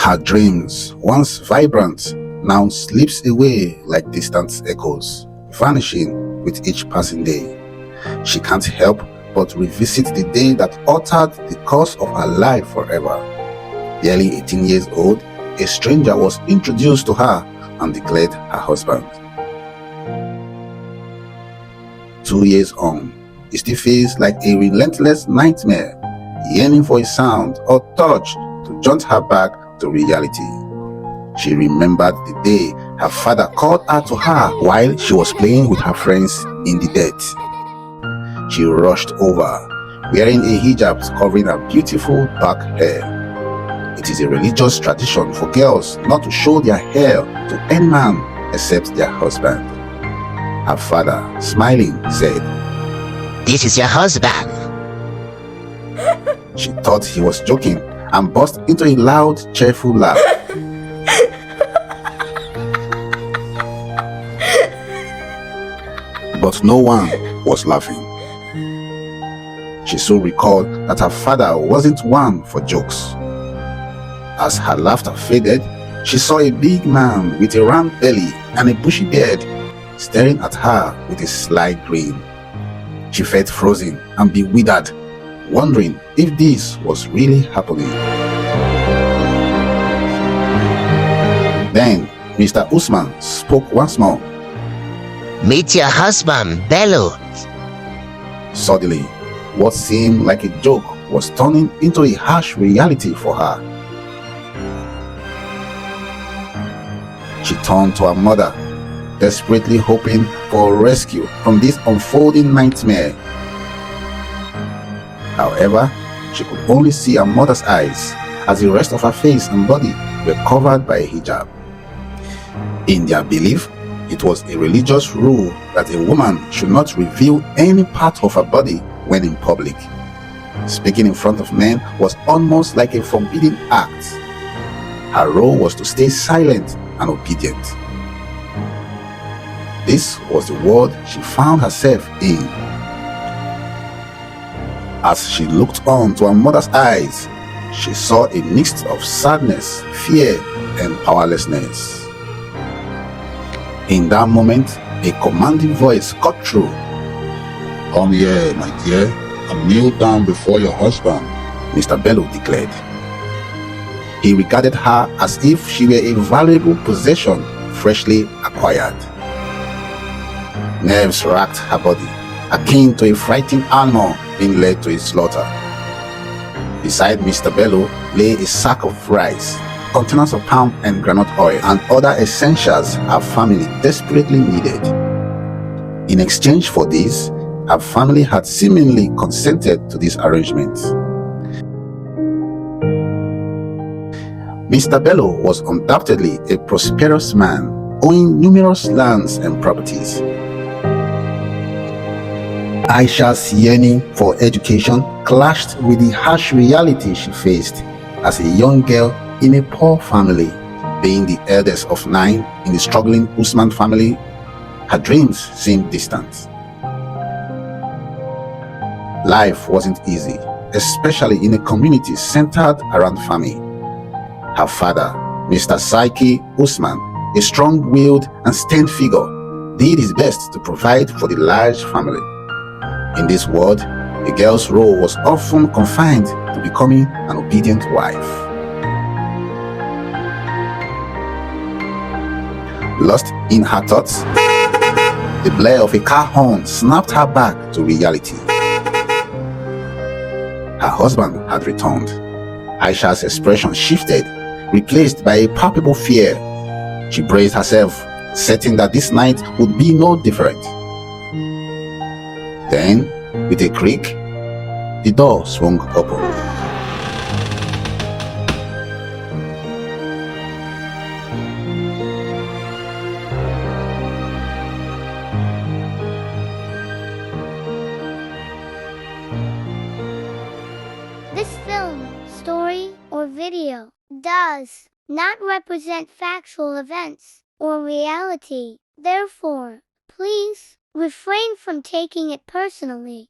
Her dreams, once vibrant, now slips away like distant echoes, vanishing with each passing day. She can't help but revisit the day that altered the course of her life forever. Barely 18 years old, a stranger was introduced to her and declared her husband. 2 years on, it still feels like a relentless nightmare, yearning for a sound or touch to jaunt her back to reality. She remembered the day her father called her to her while she was playing with her friends in the dirt. She rushed over, wearing a hijab covering her beautiful dark hair. It is a religious tradition for girls not to show their hair to any man except their husband. Her father, smiling, said, "This is your husband." She thought he was joking and burst into a loud, cheerful laugh. But no one was laughing. She soon recalled that her father wasn't one for jokes. As her laughter faded, she saw a big man with a round belly and a bushy beard staring at her with a sly grin. She felt frozen and bewildered, wondering if this was really happening. Then Mr. Usman spoke once more. "Meet your husband, Bello." Suddenly, what seemed like a joke was turning into a harsh reality for her. She turned to her mother, desperately hoping for a rescue from this unfolding nightmare. However, she could only see her mother's eyes, as the rest of her face and body were covered by a hijab. In their belief, it was a religious rule that a woman should not reveal any part of her body when in public. Speaking in front of men was almost like a forbidden act. Her role was to stay silent and obedient. This was the world she found herself in. As she looked on to her mother's eyes, she saw a mix of sadness, fear, and powerlessness. In that moment, a commanding voice cut through. "Come here, my dear, and kneel down before your husband," Mr. Bello declared. He regarded her as if she were a valuable possession freshly acquired. Nerves racked her body, akin to a frightened animal being led to its slaughter. Beside Mr. Bello lay a sack of rice, containers of palm and groundnut oil, and other essentials her family desperately needed. In exchange for this, her family had seemingly consented to this arrangement. Mr. Bello was undoubtedly a prosperous man, owning numerous lands and properties. Aisha's yearning for education clashed with the harsh reality she faced as a young girl in a poor family. Being the eldest of 9 in the struggling Usman family, her dreams seemed distant. Life wasn't easy, especially in a community centered around farming. Her father, Mr. Saiki Usman, a strong-willed and stern figure, did his best to provide for the large family. In this world, a girl's role was often confined to becoming an obedient wife. Lost in her thoughts, the blare of a car horn snapped her back to reality. Her husband had returned. Aisha's expression shifted, replaced by a palpable fear. She braced herself, certain that this night would be no different. Then, with a creak, the door swung open. This film, story, or video does not represent factual events or reality. Therefore, please refrain from taking it personally.